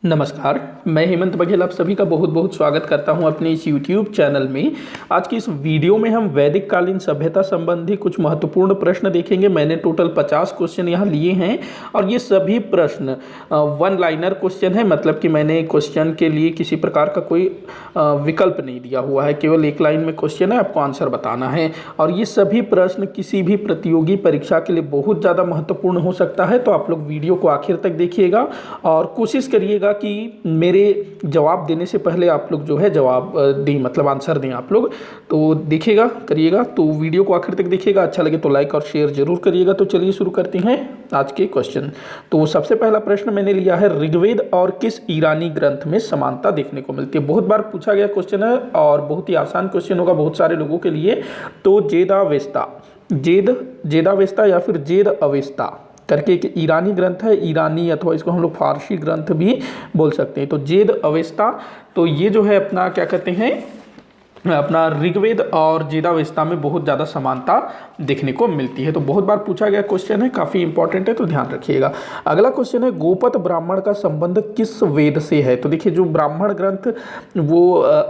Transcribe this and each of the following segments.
नमस्कार, मैं हेमंत बघेल आप सभी का बहुत बहुत स्वागत करता हूं अपने इस YouTube चैनल में। आज की इस वीडियो में हम वैदिक कालीन सभ्यता संबंधी कुछ महत्वपूर्ण प्रश्न देखेंगे। मैंने टोटल 50 क्वेश्चन यहां लिए हैं और ये सभी प्रश्न वन लाइनर क्वेश्चन है, मतलब कि मैंने क्वेश्चन के लिए किसी प्रकार का कोई विकल्प नहीं दिया हुआ है, केवल एक लाइन में क्वेश्चन है, आपको आंसर बताना है। और ये सभी प्रश्न किसी भी प्रतियोगी परीक्षा के लिए बहुत ज़्यादा महत्वपूर्ण हो सकता है, तो आप लोग वीडियो को आखिर तक देखिएगा और कोशिश करिएगा कि मेरे जवाब देने से पहले आप लोग जो है जवाब दें, मतलब आंसर दें आप लोग। तो देखिएगा, करिएगा, तो वीडियो को आखिर तक देखिएगा। अच्छा लगे तो लाइक और शेयर जरूर करिएगा। तो चलिए शुरू करते हैं आज के क्वेश्चन। तो सबसे पहला प्रश्न मैंने लिया है, ऋग्वेद और किस ईरानी ग्रंथ में समानता देखने को मिलती है। बहुत बार पूछा गया क्वेश्चन है और बहुत ही आसान क्वेश्चन होगा बहुत सारे लोगों के लिए। तो जेदावेस्ता या फिर जेद अवेस्ता करके एक ईरानी ग्रंथ है, ईरानी अथवा इसको हम लोग फारसी ग्रंथ भी बोल सकते हैं। तो जेद अवेस्ता, तो ये जो है अपना क्या कहते हैं, अपना ऋग्वेद और जेदावेस्ता में बहुत ज़्यादा समानता देखने को मिलती है। तो बहुत बार पूछा गया क्वेश्चन है, काफ़ी इंपॉर्टेंट है, तो ध्यान रखिएगा। अगला क्वेश्चन है, गोपत ब्राह्मण का संबंध किस वेद से है। तो देखिए, जो ब्राह्मण ग्रंथ वो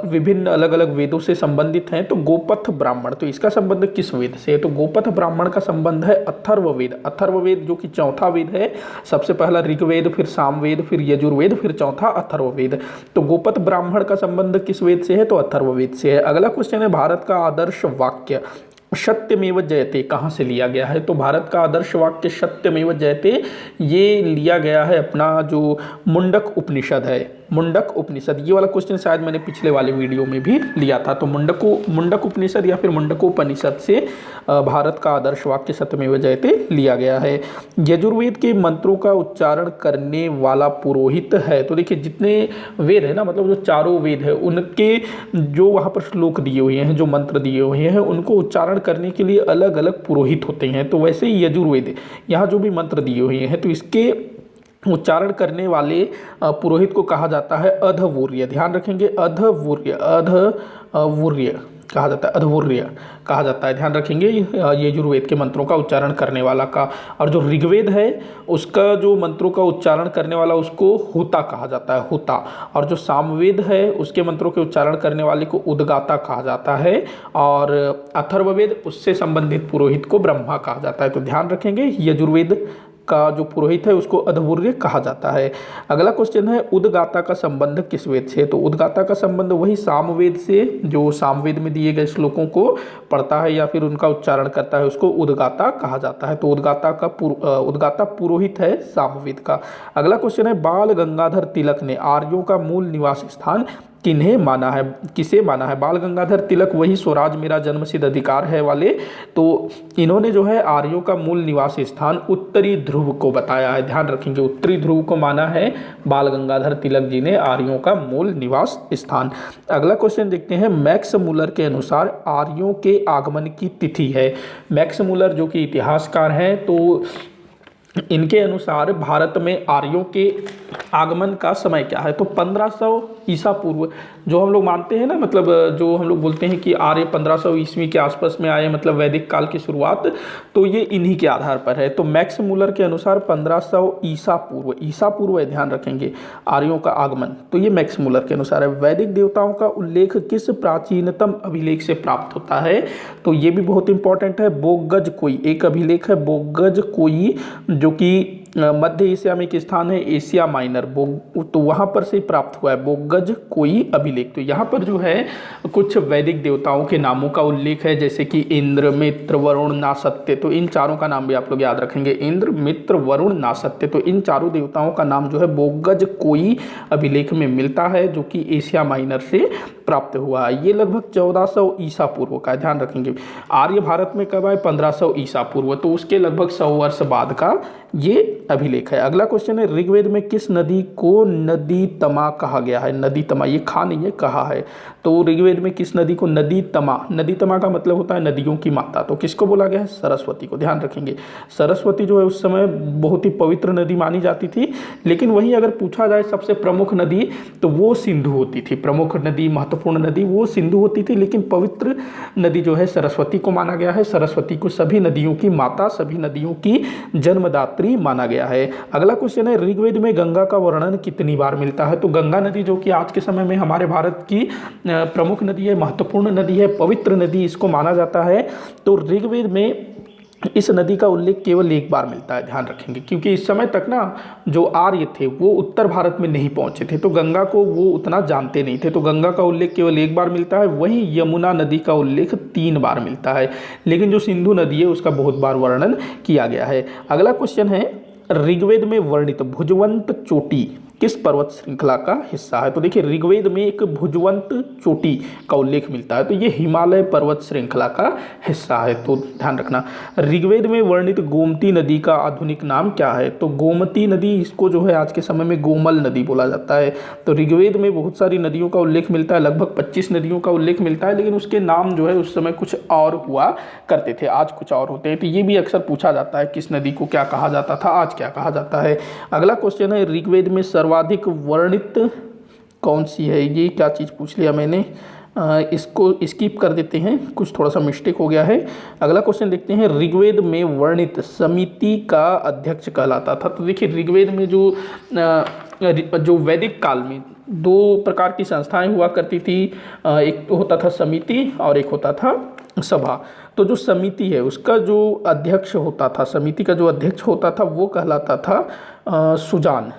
विभिन्न अलग अलग वेदों से संबंधित हैं। तो गोपथ ब्राह्मण, तो इसका संबंध किस वेद से है। तो गोपथ ब्राह्मण का संबंध है अथर्ववेद। अथर्ववेद जो कि चौथा वेद है, सबसे पहला ऋग्वेद, फिर सामवेद, फिर यजुर्वेद, फिर चौथा अथर्ववेद। तो गोपथ ब्राह्मण का संबंध किस वेद से है, तो अथर्ववेद से है। अगला क्वेश्चन है, भारत का आदर्श वाक्य सत्यमेव जयते कहाँ से लिया गया है। तो भारत का आदर्श वाक्य सत्यमेव जयते ये लिया गया है अपना जो मुंडक उपनिषद है। मुंडक उपनिषद, ये वाला क्वेश्चन शायद मैंने पिछले वाले वीडियो में भी लिया था। तो मुंडक उपनिषद या फिर मुंडकोपनिषद से भारत का आदर्श वाक्य सत्यमेव जयते लिया गया है। यजुर्वेद के मंत्रों का उच्चारण करने वाला पुरोहित है। तो देखिए, जितने वेद है ना, मतलब जो चारों वेद है, उनके जो वहाँ पर श्लोक दिए हुए हैं, जो मंत्र दिए हुए हैं, उनको उच्चारण करने के लिए अलग अलग पुरोहित होते हैं। तो वैसे ही यजुर्वेद, यहाँ जो भी मंत्र दिए हुए हैं, तो इसके उच्चारण करने वाले पुरोहित को कहा जाता है अधवूर्य। ध्यान रखेंगे, अधवूर्य कहा जाता है, अधवूर्य कहा जाता है, ध्यान रखेंगे, यजुर्वेद के मंत्रों का उच्चारण करने वाला का। और जो ऋग्वेद है उसका जो मंत्रों का उच्चारण करने वाला, उसको होता कहा जाता है, होता। और जो सामवेद है उसके मंत्रों के उच्चारण करने वाले को उद्गाता कहा जाता है। और अथर्ववेद, उससे संबंधित पुरोहित को ब्रह्मा कहा जाता है। तो ध्यान रखेंगे, यजुर्वेद का जो पुरोहित है उसको अधवूर्य कहा जाता है। अगला क्वेश्चन है, उद्गाता का संबंध किस वेद से। तो उद्गाता का संबंध वही सामवेद से, जो सामवेद में दिए गए श्लोकों को पढ़ता है या फिर उनका उच्चारण करता है, उसको उद्गाता कहा जाता है। तो उद्गाता पुरोहित है सामवेद का। अगला क्वेश्चन है, बाल गंगाधर तिलक ने आर्यों का मूल निवास स्थान किन्हें माना है, किसे माना है। बाल गंगाधर तिलक वही स्वराज मेरा जन्मसिद्ध अधिकार है वाले, तो इन्होंने जो है आर्यों का मूल निवास स्थान उत्तरी ध्रुव को बताया है। ध्यान रखेंगे, उत्तरी ध्रुव को माना है बाल गंगाधर तिलक जी ने आर्यों का मूल निवास स्थान। अगला क्वेश्चन देखते हैं, मैक्स मूलर के अनुसार आर्यों के आगमन की तिथि है। मैक्स मूलर जो कि इतिहासकार हैं, तो इनके अनुसार भारत में आर्यों के आगमन का समय क्या है। तो 1500 ईसा पूर्व जो हम लोग मानते हैं ना, मतलब जो हम लोग बोलते हैं कि आर्य 1500 ईस्वी के आसपास में आए, मतलब वैदिक काल की शुरुआत, तो ये इन्हीं के आधार पर है। तो मैक्स मूलर के अनुसार 1500 ईसा पूर्व है, ध्यान रखेंगे, आर्यों का आगमन। तो ये मैक्स मूलर के अनुसार है। वैदिक देवताओं का उल्लेख किस प्राचीनतम अभिलेख से प्राप्त होता है। तो ये भी बहुत इंपॉर्टेंट है। बोगज कोई एक अभिलेख है, बोगज कोई, जो कि मध्य एशिया में एक स्थान है, एशिया माइनर, तो वहाँ पर से प्राप्त हुआ है बोगज कोई अभिलेख। तो यहाँ पर जो है कुछ वैदिक देवताओं के नामों का उल्लेख है, जैसे कि इंद्र, मित्र, वरुण, नासत्य। तो इन चारों का नाम भी आप लोग याद रखेंगे, इंद्र, मित्र, वरुण, नासत्य। तो इन चारों देवताओं का नाम जो है बोगज कोई अभिलेख में मिलता है, जो कि एशिया माइनर से प्राप्त हुआ है। ये लगभग 1400 ईसा पूर्व का है, ध्यान रखेंगे। आर्य भारत में कब आए, 1500 ईसा पूर्व, तो उसके लगभग 100 वर्ष बाद का ये अभिलेख है। अगला क्वेश्चन है, ऋग्वेद में किस नदी को नदी तमा कहा गया है। नदी तमा, ये खा नहीं है, कहा है। तो ऋग्वेद में किस नदी को नदी तमा का मतलब होता है नदियों की माता। तो किसको बोला गया है, सरस्वती को। ध्यान रखेंगे, सरस्वती जो है उस समय बहुत ही पवित्र नदी मानी जाती थी। लेकिन वही अगर पूछा जाए सबसे प्रमुख नदी, तो वो सिंधु होती थी। प्रमुख नदी, महत्वपूर्ण नदी वो सिंधु होती थी, लेकिन पवित्र नदी जो है सरस्वती को माना गया है। सरस्वती को सभी नदियों की माता, सभी नदियों की जन्मदात्री दात्री माना गया है। अगला क्वेश्चन है, ऋग्वेद में गंगा का वर्णन कितनी बार मिलता है? तो गंगा नदी जो कि आज के समय में हमारे भारत की प्रमुख नदी है, महत्वपूर्ण नदी है, पवित्र नदी इसको माना जाता है। तो ऋग्वेद में इस नदी का उल्लेख केवल एक बार मिलता है, ध्यान रखेंगे, क्योंकि इस समय तक ना जो आर्य थे वो उत्तर भारत में नहीं पहुंचे थे, तो गंगा को वो उतना जानते नहीं थे, तो गंगा का उल्लेख केवल एक बार मिलता है। वहीं यमुना नदी का उल्लेख 3 बार मिलता है, लेकिन जो सिंधु नदी है उसका बहुत बार वर्णन किया गया है। अगला क्वेश्चन है, ऋग्वेद में वर्णित भुजवंत चोटी किस पर्वत श्रृंखला का हिस्सा है? तो देखिए, ऋग्वेद में एक भुजवंत चोटी का उल्लेख मिलता है, तो ये हिमालय पर्वत श्रृंखला का हिस्सा है, तो ध्यान रखना। ऋग्वेद में वर्णित गोमती नदी का आधुनिक नाम क्या है? तो गोमती नदी, इसको जो है आज के समय में गोमल नदी बोला जाता है। तो ऋग्वेद में बहुत सारी नदियों का उल्लेख मिलता है, लगभग 25 नदियों का उल्लेख मिलता है, लेकिन उसके नाम जो है उस समय कुछ और हुआ करते थे, आज कुछ और होते हैं। तो ये भी अक्सर पूछा जाता है, किस नदी को क्या कहा जाता था, आज क्या कहा जाता है। अगला क्वेश्चन है, ऋग्वेद में सर्वाधिक वर्णित कौन सी है? ये क्या चीज़ पूछ लिया मैंने, इसको स्किप कर देते हैं, कुछ थोड़ा सा मिस्टेक हो गया है। अगला क्वेश्चन देखते हैं, ऋग्वेद में वर्णित समिति का अध्यक्ष कहलाता था? तो देखिए, ऋग्वेद में जो वैदिक काल में 2 प्रकार की संस्थाएं हुआ करती थी, एक तो होता था समिति और एक होता था सभा। तो जो समिति है उसका जो अध्यक्ष होता था, समिति का जो अध्यक्ष होता था वो कहलाता था सुजान,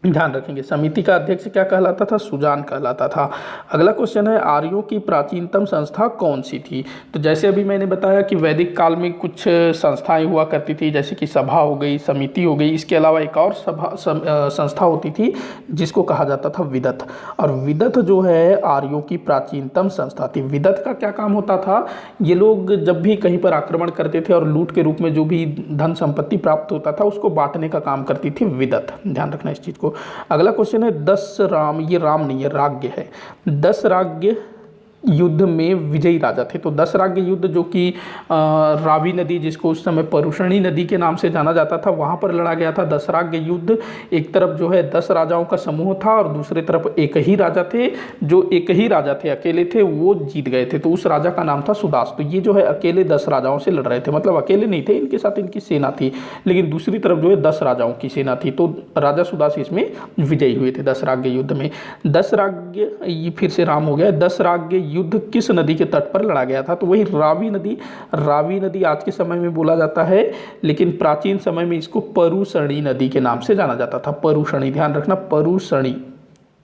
ध्यान रखेंगे। समिति का अध्यक्ष क्या कहलाता था? सुजान कहलाता था। अगला क्वेश्चन है, आर्यों की प्राचीनतम संस्था कौन सी थी? तो जैसे अभी मैंने बताया कि वैदिक काल में कुछ संस्थाएं हुआ करती थी, जैसे कि सभा हो गई, समिति हो गई, इसके अलावा एक और संस्था होती थी जिसको कहा जाता था विदत। और विदत जो है आर्यों की प्राचीनतम संस्था थी। विदत का क्या काम होता था? ये लोग जब भी कहीं पर आक्रमण करते थे और लूट के रूप में जो भी धन संपत्ति प्राप्त होता था उसको बांटने का काम करती थी विदत, ध्यान रखना इस चीज़ को। अगला क्वेश्चन है, 10 राम, ये राम नहीं है, राज्ञ है, 10 राज्ञ युद्ध में विजयी राजा थे। तो 10 राज्ञ युद्ध जो कि रावी नदी, जिसको उस समय परुषणी नदी के नाम से जाना जाता था, वहाँ पर लड़ा गया था 10 राज्ञ युद्ध। एक तरफ जो है 10 राजाओं का समूह था और दूसरे तरफ एक ही राजा थे, जो एक ही राजा थे, अकेले थे, वो जीत गए थे, तो उस राजा का नाम था सुदास। तो ये जो है अकेले 10 राजाओं से लड़ रहे थे, मतलब अकेले नहीं थे, इनके साथ इनकी सेना थी, लेकिन दूसरी तरफ जो है 10 राजाओं की सेना थी, तो राजा सुदास इसमें विजयी हुए थे 10 राज्ञ युद्ध में। 10 राज्ञ, ये फिर से राम हो गया, 10 राज्ञ युद्ध किस नदी के तट पर लड़ा गया था? तो वही रावी नदी। रावी नदी आज के समय में बोला जाता है, लेकिन प्राचीन समय में इसको परुषणी नदी के नाम से जाना जाता था। परुषणी, ध्यान रखना, परुषणी,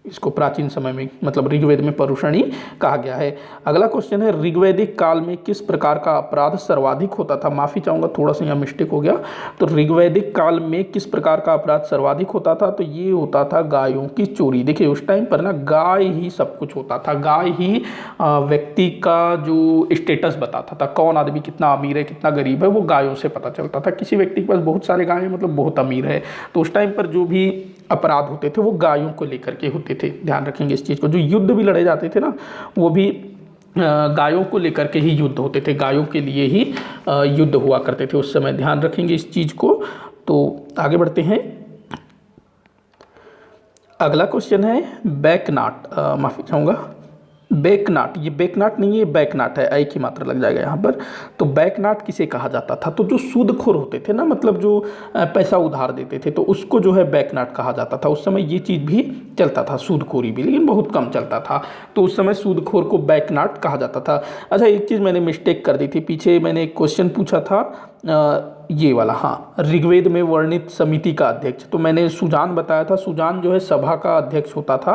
इसको प्राचीन समय में मतलब ऋग्वेद में परुषणी कहा गया है। अगला क्वेश्चन है, ऋग्वैदिक काल में किस प्रकार का अपराध सर्वाधिक होता था? माफ़ी चाहूँगा, थोड़ा सा यहाँ मिस्टेक हो गया। तो ऋग्वैदिक काल में किस प्रकार का अपराध सर्वाधिक होता था? तो ये होता था गायों की चोरी। देखिए, उस टाइम पर ना गाय ही सब कुछ होता था, गाय ही व्यक्ति का जो स्टेटस बताता था, कौन आदमी कितना अमीर है कितना गरीब है, वो गायों से पता चलता था। किसी व्यक्ति के पास बहुत सारे गाय मतलब बहुत अमीर है, तो उस टाइम पर जो भी अपराध होते थे वो गायों को लेकर के होते थे, ध्यान रखेंगे इस चीज़ को। जो युद्ध भी लड़े जाते थे ना, वो भी गायों को लेकर के ही युद्ध होते थे, गायों के लिए ही युद्ध हुआ करते थे उस समय, ध्यान रखेंगे इस चीज़ को। तो आगे बढ़ते हैं। अगला क्वेश्चन है बैकनाट, माफ़ी चाहूँगा, बैकनाट, ये बैकनाट नहीं है, बैकनाट है, आई की मात्रा लग जाएगा यहाँ पर। तो बैकनाट किसे कहा जाता था? तो जो सूदखोर होते थे ना, मतलब जो पैसा उधार देते थे, तो उसको जो है बैकनाट कहा जाता था। उस समय ये चीज़ भी चलता था, सूदखोरी भी, लेकिन बहुत कम चलता था, तो उस समय सूदखोर को बैकनाट कहा जाता था। अच्छा, एक चीज़ मैंने मिस्टेक कर दी थी, पीछे मैंने एक क्वेश्चन पूछा था ये वाला, हाँ, ऋग्वेद में वर्णित समिति का अध्यक्ष, तो मैंने सुजान बताया था। सुजान जो है सभा का अध्यक्ष होता था।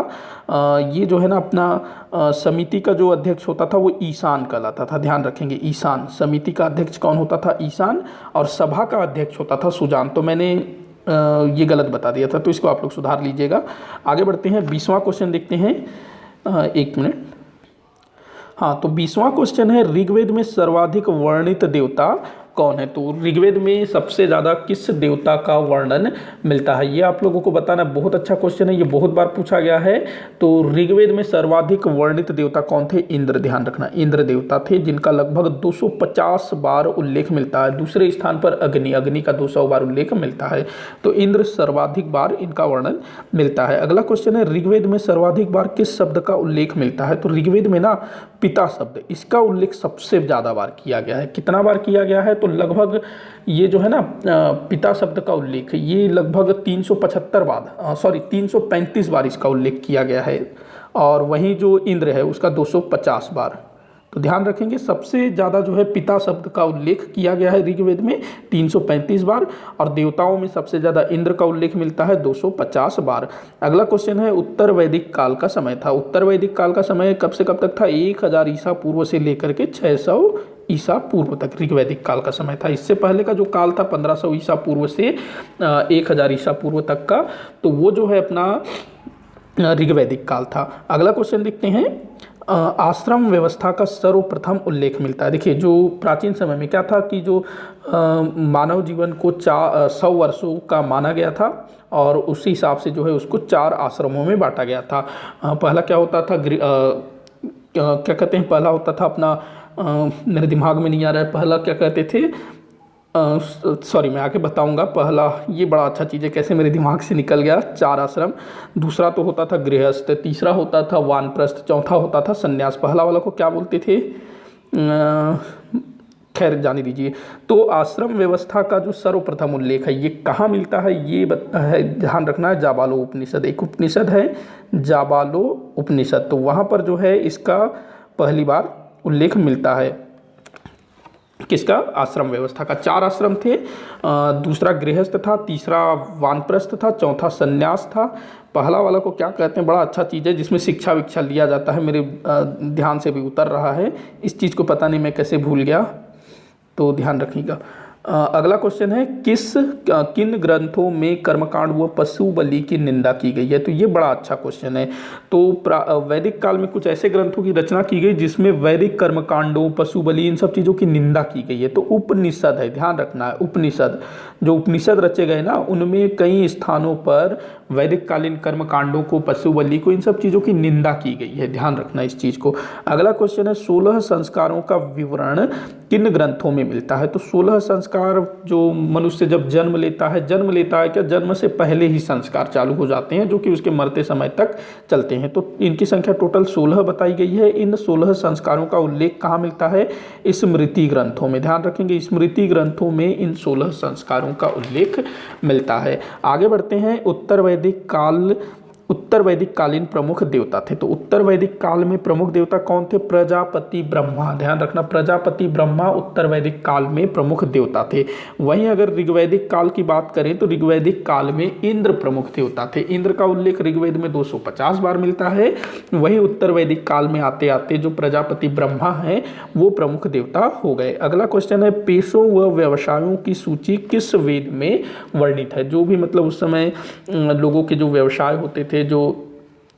ये जो है ना अपना समिति का जो अध्यक्ष होता था वो ईशान कहलाता था, ध्यान रखेंगे, ईशान। समिति का अध्यक्ष कौन होता था? ईशान। और सभा का अध्यक्ष होता था सुजान। तो मैंने ये गलत बता दिया था, तो इसको आप लोग सुधार लीजिएगा। आगे बढ़ते हैं, 20वां क्वेश्चन देखते हैं। एक मिनट, हाँ, तो 20वां क्वेश्चन है, ऋग्वेद में सर्वाधिक वर्णित देवता कौन है? तो ऋग्वेद में सबसे ज़्यादा किस देवता का वर्णन मिलता है? ये आप लोगों को बताना, बहुत अच्छा क्वेश्चन है, ये बहुत बार पूछा गया है। तो ऋग्वेद में सर्वाधिक वर्णित देवता कौन थे? इंद्र, ध्यान रखना, इंद्र देवता थे, जिनका लगभग 250 बार उल्लेख मिलता है। दूसरे स्थान पर अग्नि, अग्नि का 200 बार उल्लेख मिलता है। तो इंद्र सर्वाधिक बार इनका वर्णन मिलता है। अगला क्वेश्चन है, ऋग्वेद में सर्वाधिक बार किस शब्द का उल्लेख मिलता है? तो ऋग्वेद में ना पिता शब्द, इसका उल्लेख सबसे ज़्यादा बार किया गया है। कितना बार किया गया है? तो लगभग ये जो है ना पिता शब्द का उल्लेख ये लगभग 335 बार इसका उल्लेख किया गया है, और वहीं जो इंद्र है उसका 250 बार। तो ध्यान रखेंगे सबसे ज़्यादा जो है पिता शब्द का उल्लेख किया गया है ऋग्वेद में 335 बार, और देवताओं में सबसे ज़्यादा इंद्र का उल्लेख मिलता है 250 बार। अगला क्वेश्चन है उत्तर वैदिक काल का समय था। उत्तर वैदिक काल का समय कब से कब तक था? 1000 ईसा पूर्व से लेकर के 600 ईसा पूर्व तक ऋग्वैदिक काल का समय था। इससे पहले का जो काल था 1500 ईसा पूर्व से 1000 ईसा पूर्व तक का, तो वो जो है अपना ऋग्वैदिक काल था। अगला क्वेश्चन देखते हैं, आश्रम व्यवस्था का सर्वप्रथम उल्लेख मिलता है। देखिए जो प्राचीन समय में क्या था कि जो मानव जीवन को 100 वर्षों का माना गया था, और उसी हिसाब से जो है उसको 4 आश्रमों में बांटा गया था। पहला क्या होता था, क्या कहते हैं, पहला होता था अपना मेरे दिमाग में नहीं आ रहा है, पहला क्या कहते थे, सॉरी मैं आके बताऊंगा। पहला, ये बड़ा अच्छा चीज़ है कैसे मेरे दिमाग से निकल गया, 4 आश्रम। दूसरा तो होता था गृहस्थ, तीसरा होता था वानप्रस्थ, चौथा होता था संन्यास। पहला वाला को क्या बोलते थे, खैर जाने दीजिए। तो आश्रम व्यवस्था का जो सर्वप्रथम उल्लेख है ये कहाँ मिलता है, ये है ध्यान रखना है, जाबालो उपनिषद। एक उपनिषद है जाबालो उपनिषद, तो वहाँ पर जो है इसका पहली बार उल्लेख मिलता है। किसका? आश्रम व्यवस्था का। 4 आश्रम थे, दूसरा गृहस्थ था, तीसरा वानप्रस्थ था, चौथा संन्यास था। पहला वाला को क्या कहते हैं, बड़ा अच्छा चीज़ है जिसमें शिक्षा विक्षा लिया जाता है, मेरे ध्यान से भी उतर रहा है। इस चीज़ को पता नहीं मैं कैसे भूल गया, तो ध्यान रखिएगा। अगला क्वेश्चन है, किन ग्रंथों में कर्मकांड व पशु बलि की निंदा की गई है? तो ये बड़ा अच्छा क्वेश्चन है। तो वैदिक काल में कुछ ऐसे ग्रंथों की रचना की गई जिसमें वैदिक कर्मकांडों, पशु बलि, इन सब चीज़ों की निंदा की गई है। तो उपनिषद है, ध्यान रखना है, उपनिषद। जो उपनिषद रचे गए ना उनमें कई स्थानों पर वैदिक कालीन कर्मकांडों को, पशु बलि को, इन सब चीज़ों की निंदा की गई है, ध्यान रखना इस चीज़ को। अगला क्वेश्चन है, 16 संस्कारों का विवरण किन ग्रंथों में मिलता है? तो 16 संस्कार जो मनुष्य जब जन्म लेता है क्या, जन्म से पहले ही संस्कार चालू हो जाते हैं जो कि उसके मरते समय तक चलते हैं। तो इनकी संख्या टोटल 16 बताई गई है। इन 16 संस्कारों का उल्लेख कहाँ मिलता है? स्मृति ग्रंथों में। ध्यान रखेंगे, स्मृति ग्रंथों में इन 16 संस्कारों का उल्लेख मिलता है। आगे बढ़ते हैं, उत्तर वैदिक कालीन प्रमुख देवता थे। तो उत्तर वैदिक काल में प्रमुख देवता कौन थे? प्रजापति ब्रह्मा। ध्यान रखना, प्रजापति ब्रह्मा उत्तर वैदिक काल में प्रमुख देवता थे। वहीं अगर ऋग्वैदिक काल की बात करें तो ऋग्वैदिक काल में इंद्र प्रमुख देवता थे। इंद्र का उल्लेख ऋग्वेद में 250 बार मिलता है। वहीं उत्तर वैदिक काल में आते आते जो प्रजापति ब्रह्मा हैं वो प्रमुख देवता हो गए। अगला क्वेश्चन है, पेशों व व्यवसायों की सूची किस वेद में वर्णित है? जो भी मतलब उस समय लोगों के जो व्यवसाय होते थे, जो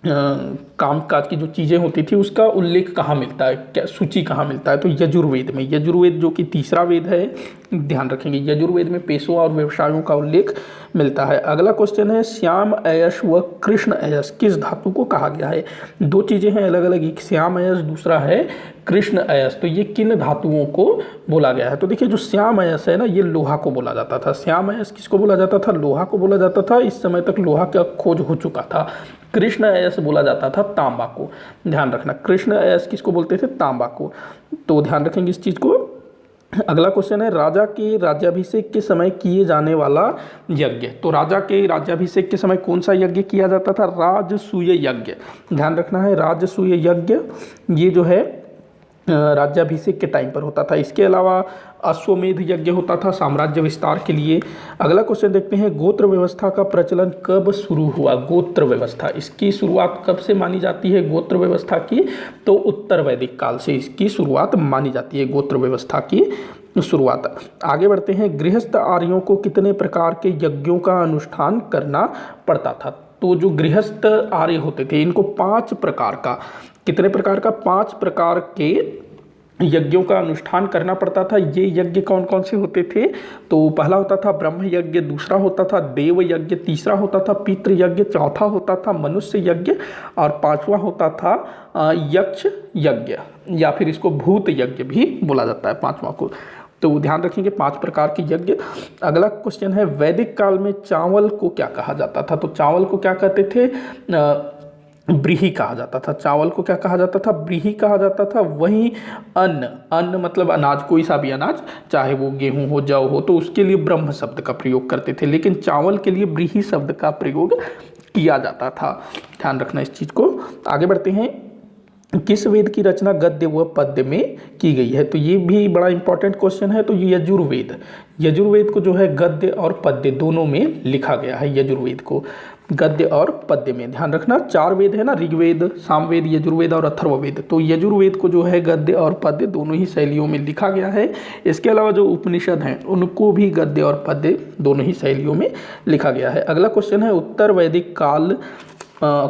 काम काज की जो चीज़ें होती थी, उसका उल्लेख कहाँ मिलता है, क्या सूची कहाँ मिलता है? तो यजुर्वेद में। यजुर्वेद जो कि तीसरा वेद है, ध्यान रखेंगे, यजुर्वेद में पेशों और व्यवसायों का उल्लेख मिलता है। अगला क्वेश्चन है, श्याम अयस व कृष्ण अयस किस धातु को कहा गया है? 2 चीज़ें हैं अलग अलग, एक श्याम अयस, दूसरा है कृष्ण अयस। तो ये किन धातुओं को बोला गया है? तो देखिए जो श्याम अयस है ना, ये लोहा को बोला जाता था। श्याम अयस किसको बोला जाता था? लोहा को बोला जाता था। इस समय तक लोहा का खोज हो चुका था। कृष्ण अयस बोला जाता था तांबा को। ध्यान रखना, कृष्ण अयस किसको बोलते थे? तांबा को। तो ध्यान रखेंगे इस चीज़ को। अगला क्वेश्चन है, राजा के राज्याभिषेक के समय किए जाने वाला यज्ञ। तो राजा के राज्याभिषेक के समय कौन सा यज्ञ किया जाता था? राजसूय यज्ञ। ध्यान रखना है, राजसूय यज्ञ ये जो है राज्याभिषेक के टाइम पर होता था। इसके अलावा अश्वमेध यज्ञ होता था साम्राज्य विस्तार के लिए। अगला क्वेश्चन देखते हैं, गोत्र व्यवस्था का प्रचलन कब शुरू हुआ? गोत्र व्यवस्था, इसकी शुरुआत कब से मानी जाती है गोत्र व्यवस्था की? तो उत्तर वैदिक काल से इसकी शुरुआत मानी जाती है, गोत्र व्यवस्था की शुरुआत। आगे बढ़ते हैं, गृहस्थ आर्यों को कितने प्रकार के यज्ञों का अनुष्ठान करना पड़ता था? तो जो गृहस्थ आर्य होते थे इनको 5 प्रकार का, कितने प्रकार का? 5 प्रकार के यज्ञों का अनुष्ठान करना पड़ता था। ये यज्ञ कौन कौन से होते थे? तो पहला होता था ब्रह्म यज्ञ, दूसरा होता था देव यज्ञ, तीसरा होता था पितृ यज्ञ, चौथा होता था मनुष्य यज्ञ, और 5वां होता था यक्ष यज्ञ, या फिर इसको भूत यज्ञ भी बोला जाता है 5वां को। तो ध्यान रखेंगे 5 प्रकार के यज्ञ। अगला क्वेश्चन है, वैदिक काल में चावल को क्या कहा जाता था? तो चावल को क्या कहते थे? ब्रीही कहा जाता था। चावल को क्या कहा जाता था? ब्रीही कहा जाता था। वहीं अन्न, अन्न मतलब अनाज, कोई सा भी अनाज, चाहे वो गेहूं हो, जौ हो, तो उसके लिए ब्रह्म शब्द का प्रयोग करते थे, लेकिन चावल के लिए ब्रीही शब्द का प्रयोग किया जाता था। ध्यान रखना इस चीज़ को। आगे बढ़ते हैं। किस वेद की रचना गद्य व पद्य में की गई है? तो ये भी बड़ा इंपॉर्टेंट क्वेश्चन है। तो ये यजुर्वेद, यजुर्वेद को जो है गद्य और पद्य दोनों में लिखा गया है। यजुर्वेद को गद्य और पद्य में, ध्यान रखना, 4 वेद है ना, ऋग्वेद, सामवेद, यजुर्वेद और अथर्ववेद। तो यजुर्वेद को जो है गद्य और पद्य दोनों ही शैलियों में लिखा गया है। इसके अलावा जो उपनिषद हैं उनको भी गद्य और पद्य दोनों ही शैलियों में लिखा गया है। अगला क्वेश्चन है, उत्तर वैदिक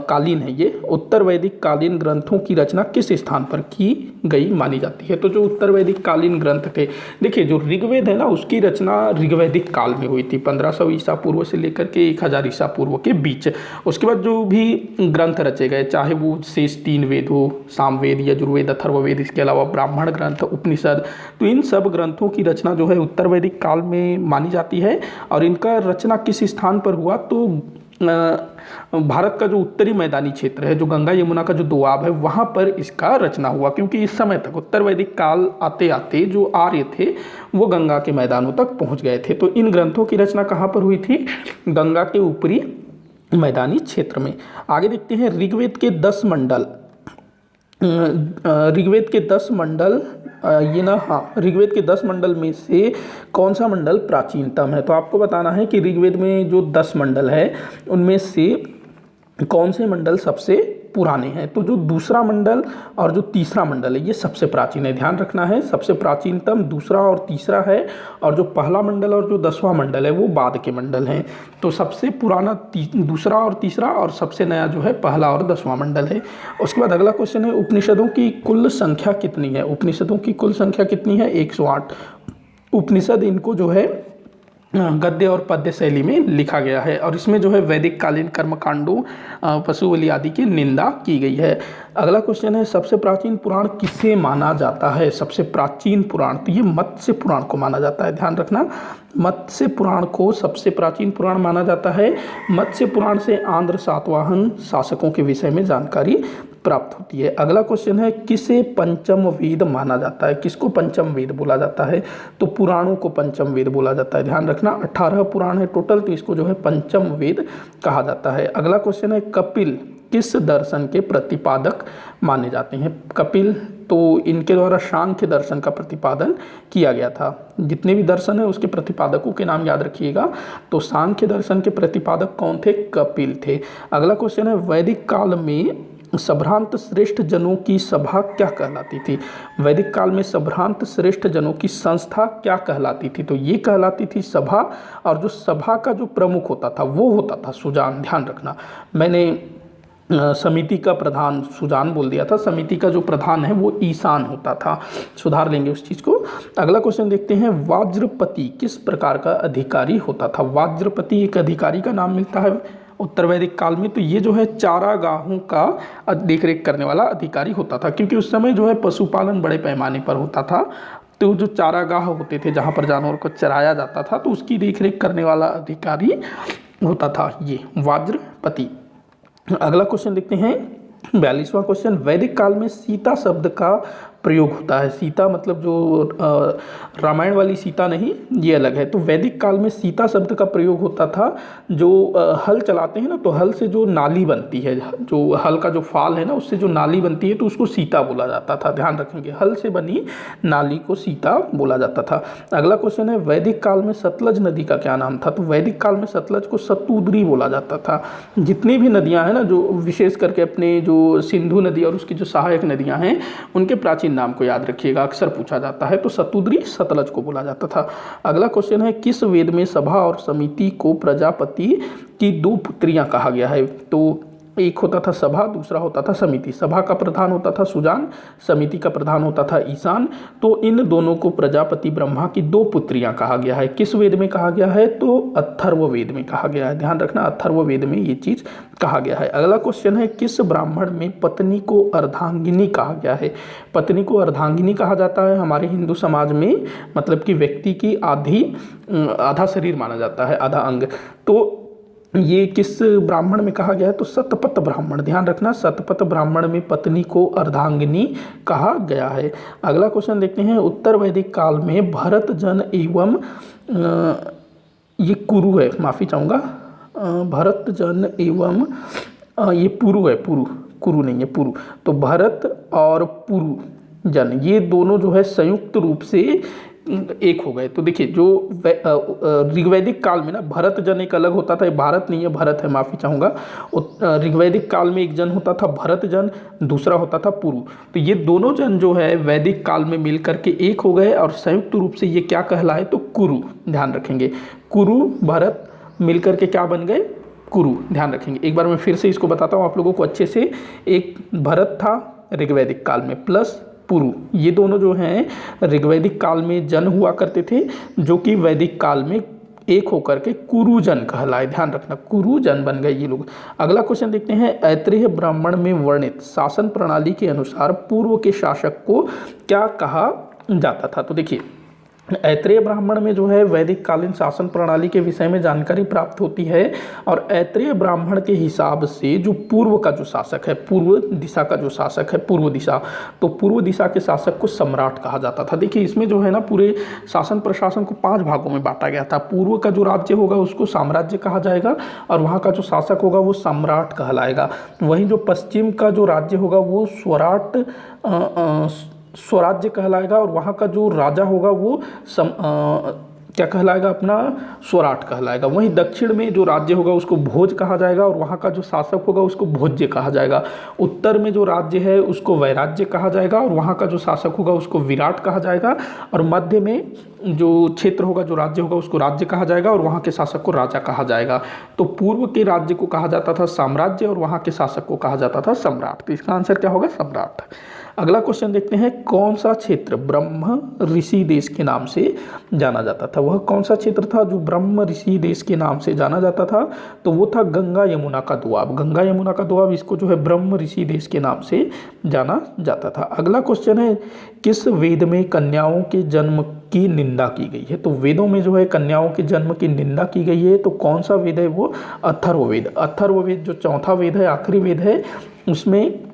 कालीन है ये, उत्तर वैदिक कालीन ग्रंथों की रचना किस स्थान पर की गई मानी जाती है? तो जो उत्तर वैदिक कालीन ग्रंथ थे, देखिए जो ऋग्वेद है ना, उसकी रचना ऋग्वैदिक काल में हुई थी, 1500 ईसा पूर्व से लेकर के 1000 ईसा पूर्व के बीच। उसके बाद जो भी ग्रंथ रचे गए, चाहे वो शेष 3 वेद हो, सामवेद, यजुर्वेद, अथर्ववेद, इसके अलावा ब्राह्मण ग्रंथ, उपनिषद, तो इन सब ग्रंथों की रचना जो है उत्तर वैदिक काल में मानी जाती है। और इनका रचना किस स्थान पर हुआ? तो भारत का जो उत्तरी मैदानी क्षेत्र है, जो गंगा यमुना का जो दोआब है, वहाँ पर इसका रचना हुआ, क्योंकि इस समय तक उत्तर वैदिक काल आते आते जो आर्य थे वो गंगा के मैदानों तक पहुँच गए थे। तो इन ग्रंथों की रचना कहाँ पर हुई थी? गंगा के ऊपरी मैदानी क्षेत्र में। आगे देखते हैं, ऋग्वेद के 10 मंडल, ऋग्वेद के 10 मंडल, ऋग्वेद के 10 मंडल में से कौन सा मंडल प्राचीनतम है? तो आपको बताना है कि ऋग्वेद में जो 10 मंडल है उनमें से कौन से मंडल सबसे पुराने हैं? तो जो दूसरा मंडल और जो तीसरा मंडल है ये सबसे प्राचीन है। ध्यान रखना है, सबसे प्राचीनतम दूसरा और तीसरा है, और जो पहला मंडल और जो 10वां मंडल है वो बाद के मंडल हैं। तो सबसे पुराना दूसरा और तीसरा, और सबसे नया जो है पहला और 10वां मंडल है। उसके बाद अगला क्वेश्चन है, उपनिषदों की कुल संख्या कितनी है? उपनिषदों की कुल संख्या कितनी है? 108 उपनिषद इनको जो है गद्य और पद्य शैली में लिखा गया है। और इसमें जो है वैदिक कालीन कर्मकांडों, पशु बलि आदि की निंदा की गई है। अगला क्वेश्चन है, सबसे प्राचीन पुराण किसे माना जाता है? सबसे प्राचीन पुराण, तो ये मत्स्य पुराण को माना जाता है। ध्यान रखना, मत्स्य पुराण को सबसे प्राचीन पुराण माना जाता है। मत्स्य पुराण से आंध्र सातवाहन शासकों के विषय में जानकारी प्राप्त होती है। अगला क्वेश्चन है, किसे पंचम वेद माना जाता है? किसको पंचम वेद बोला जाता है? तो पुराणों को पंचम वेद बोला जाता है। ध्यान रखना, 18 पुराण है टोटल, तो इसको जो है पंचम वेद कहा जाता है। अगला क्वेश्चन है, कपिल किस दर्शन के प्रतिपादक माने जाते हैं? कपिल, तो इनके द्वारा सांख्य दर्शन का प्रतिपादन किया गया था। जितने भी दर्शन है उसके प्रतिपादकों के नाम याद रखिएगा। तो सांख्य दर्शन के प्रतिपादक कौन थे? कपिल थे। अगला क्वेश्चन है, वैदिक काल में सभ्रांत श्रेष्ठ जनों की सभा क्या कहलाती थी? वैदिक काल में सभ्रांत श्रेष्ठ जनों की संस्था क्या कहलाती थी? तो ये कहलाती थी सभा, और जो सभा का जो प्रमुख होता था वो होता था सुजान। ध्यान रखना, मैंने समिति का प्रधान सुजान बोल दिया था, समिति का जो प्रधान है वो ईशान होता था, सुधार लेंगे उस चीज़ को। अगला क्वेश्चन देखते हैं, वाज्रपति किस प्रकार का अधिकारी होता था? वाज्रपति एक अधिकारी का नाम मिलता है उत्तर वैदिक काल में। तो ये जो है चारागाहों का देखरेख करने वाला अधिकारी होता था, क्योंकि उस समय जो है पशुपालन बड़े पैमाने पर होता था। तो जो चारागाह होते थे जहाँ पर जानवर को चराया जाता था, तो उसकी देखरेख करने वाला अधिकारी होता था ये वाज्रपति। अगला क्वेश्चन देखते हैं, 42वां क्वेश्चन, वैदिक काल में सीता शब्द का प्रयोग होता है। सीता मतलब जो रामायण वाली सीता नहीं, ये अलग है। तो वैदिक काल में सीता शब्द का प्रयोग होता था। जो हल चलाते हैं ना, तो हल से जो नाली बनती है, जो हल का जो फाल है ना, उससे जो नाली बनती है, तो उसको सीता बोला जाता था। ध्यान रखेंगे, हल से बनी नाली को सीता बोला जाता था। अगला क्वेश्चन है, वैदिक काल में सतलज नदी का क्या नाम था? तो वैदिक काल में सतलज को सतुद्री बोला जाता था। जितनी भी नदियाँ हैं ना, जो विशेष करके अपने जो सिंधु नदी और उसकी जो सहायक नदियाँ हैं, उनके प्राचीन नाम को याद रखिएगा, अक्सर पूछा जाता है। तो सतुद्री सतलज को बोला जाता था। अगला क्वेश्चन है, किस वेद में सभा और समिति को प्रजापति की 2 पुत्रियां कहा गया है? तो एक होता था सभा, दूसरा होता था समिति। सभा का प्रधान होता था सुजान, समिति का प्रधान होता था ईशान। तो इन दोनों को प्रजापति ब्रह्मा की 2 पुत्रियां कहा गया है। किस वेद में कहा गया है? तो अथर्ववेद में कहा गया है। ध्यान रखना, अथर्ववेद में ये चीज कहा गया है। अगला क्वेश्चन है, किस ब्राह्मण में पत्नी को अर्धांगिनी कहा गया है? पत्नी को अर्धांगिनी कहा जाता है हमारे हिंदू समाज में, मतलब कि व्यक्ति की आधा शरीर माना जाता है, आधा अंग। तो ये किस ब्राह्मण में कहा गया है? तो शतपथ ब्राह्मण, ध्यान रखना, शतपथ ब्राह्मण में पत्नी को अर्धांगिनी कहा गया है। अगला क्वेश्चन देखते हैं, उत्तर वैदिक काल में भरत जन एवं ये कुरु है, माफ़ी चाहूँगा, भरत जन एवं ये पुरु है, पुरु, कुरु नहीं है, पुरु। तो भरत और पुरु जन ये दोनों जो है संयुक्त रूप से एक हो गए। तो देखिए जो ऋग्वैदिक काल में ना भरत जन एक अलग होता था, ये भारत नहीं है, भरत है, माफ़ी चाहूँगा। ऋग्वैदिक काल में एक जन होता था भरत जन, दूसरा होता था पुरु। तो ये दोनों जन जो है वैदिक काल में मिल करके एक हो गए और संयुक्त रूप से ये क्या कहलाए? तो कुरु, ध्यान रखेंगे, कुरु भरत मिल करके क्या बन गए? कुरु, ध्यान रखेंगे। एक बार मैं फिर से इसको बताता हूँ आप लोगों को अच्छे से। एक भरत था ऋग्वैदिक काल में प्लस पुरु, ये दोनों जो हैं ऋग्वैदिक काल में जन हुआ करते थे, जो कि वैदिक काल में एक होकर के कुरुजन कहलाए, ध्यान रखना, कुरुजन बन गए ये लोग। अगला क्वेश्चन देखते हैं, ऐत्रेय ब्राह्मण में वर्णित शासन प्रणाली के अनुसार पूर्व के शासक को क्या कहा जाता था? तो देखिए ऐत्रेय ब्राह्मण में जो है वैदिक कालीन शासन प्रणाली के विषय में जानकारी प्राप्त होती है और ऐत्रेय ब्राह्मण के हिसाब से जो पूर्व का जो शासक है, पूर्व दिशा का जो शासक है, पूर्व दिशा, तो पूर्व दिशा के शासक को सम्राट कहा जाता था। देखिए इसमें जो है ना पूरे शासन प्रशासन को 5 भागों में बांटा गया था। पूर्व का जो राज्य होगा उसको साम्राज्य कहा जाएगा और वहाँ का जो शासक होगा वो सम्राट कहलाएगा। वहीं जो पश्चिम का जो राज्य होगा वो स्वराज्य कहलाएगा और वहाँ का जो राजा होगा वो क्या कहलाएगा? अपना स्वराट कहलाएगा। वहीं दक्षिण में जो राज्य होगा उसको भोज कहा जाएगा और वहाँ का जो शासक होगा उसको भोज्य कहा जाएगा। उत्तर में जो राज्य है उसको वैराज्य कहा जाएगा और वहाँ का जो शासक होगा उसको विराट कहा जाएगा। और मध्य में जो क्षेत्र होगा, जो राज्य होगा, उसको राज्य कहा जाएगा और वहाँ के शासक को राजा कहा जाएगा। तो पूर्व के राज्य को कहा जाता था साम्राज्य और वहाँ के शासक को कहा जाता था सम्राट। तो इसका आंसर क्या होगा? सम्राट। अगला क्वेश्चन देखते हैं, कौन सा क्षेत्र ब्रह्म ऋषि देश के नाम से जाना जाता था? वह कौन सा क्षेत्र था जो ब्रह्म ऋषि देश के नाम से जाना जाता था? तो वो था गंगा यमुना का दोआब। गंगा यमुना का दोआब, इसको जो है ब्रह्म ऋषि देश के नाम से जाना जाता था। अगला क्वेश्चन है, किस वेद में कन्याओं के जन्म की निंदा की गई है? तो वेदों में जो है कन्याओं के जन्म की निंदा की गई है। तो कौन सा वेद है वो? अथर्ववेद। अथर्ववेद जो चौथा वेद है, आखिरी वेद है, उसमें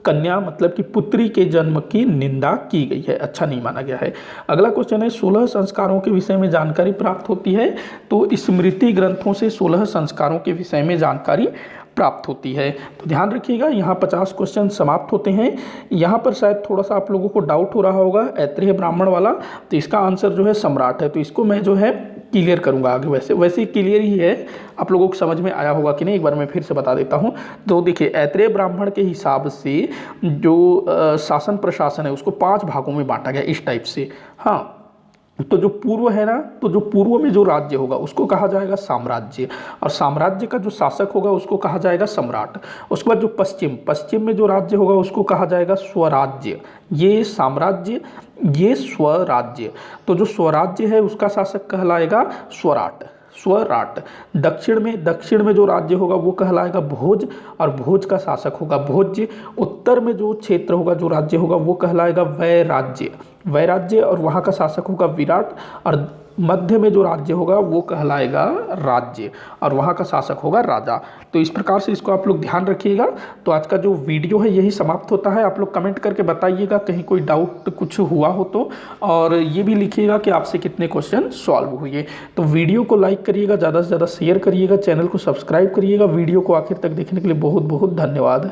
कन्या मतलब कि पुत्री के जन्म की निंदा की गई है, अच्छा नहीं माना गया है। अगला क्वेश्चन है, 16 संस्कारों के विषय में जानकारी प्राप्त होती है। तो स्मृति ग्रंथों से 16 संस्कारों के विषय में जानकारी प्राप्त होती है। तो ध्यान रखिएगा, यहाँ 50 क्वेश्चन समाप्त होते हैं। यहाँ पर शायद थोड़ा सा आप लोगों को डाउट हो रहा होगा ऐत्रेय ब्राह्मण वाला, तो इसका आंसर जो है सम्राट है। तो इसको मैं जो है क्लियर करूँगा आगे, वैसे क्लियर ही है, आप लोगों को समझ में आया होगा कि नहीं, एक बार मैं फिर से बता देता हूँ। तो देखिए ऐत्रेय ब्राह्मण के हिसाब से जो शासन प्रशासन है उसको 5 भागों में बांटा गया इस टाइप से। हाँ, तो जो पूर्व है ना, तो जो पूर्व में जो राज्य होगा उसको कहा जाएगा साम्राज्य और साम्राज्य का जो शासक होगा उसको कहा जाएगा सम्राट। उसके बाद जो पश्चिम में जो राज्य होगा उसको कहा जाएगा स्वराज्य। ये साम्राज्य, ये स्वराज्य। तो जो स्वराज्य है उसका शासक कहलाएगा स्वराट। दक्षिण में जो राज्य होगा वो कहलाएगा भोज और भोज का शासक होगा भोज्य। उत्तर में जो क्षेत्र होगा, जो राज्य होगा, वो कहलाएगा वैराज्य और वहाँ का शासक होगा विराट। और मध्य में जो राज्य होगा वो कहलाएगा राज्य और वहाँ का शासक होगा राजा। तो इस प्रकार से इसको आप लोग ध्यान रखिएगा। तो आज का जो वीडियो है यही समाप्त होता है। आप लोग कमेंट करके बताइएगा कहीं कोई डाउट कुछ हुआ हो तो, और ये भी लिखिएगा कि आपसे कितने क्वेश्चन सॉल्व हुए। तो वीडियो को लाइक करिएगा, ज़्यादा से ज़्यादा शेयर करिएगा, चैनल को सब्सक्राइब करिएगा। वीडियो को आखिर तक देखने के लिए बहुत बहुत धन्यवाद।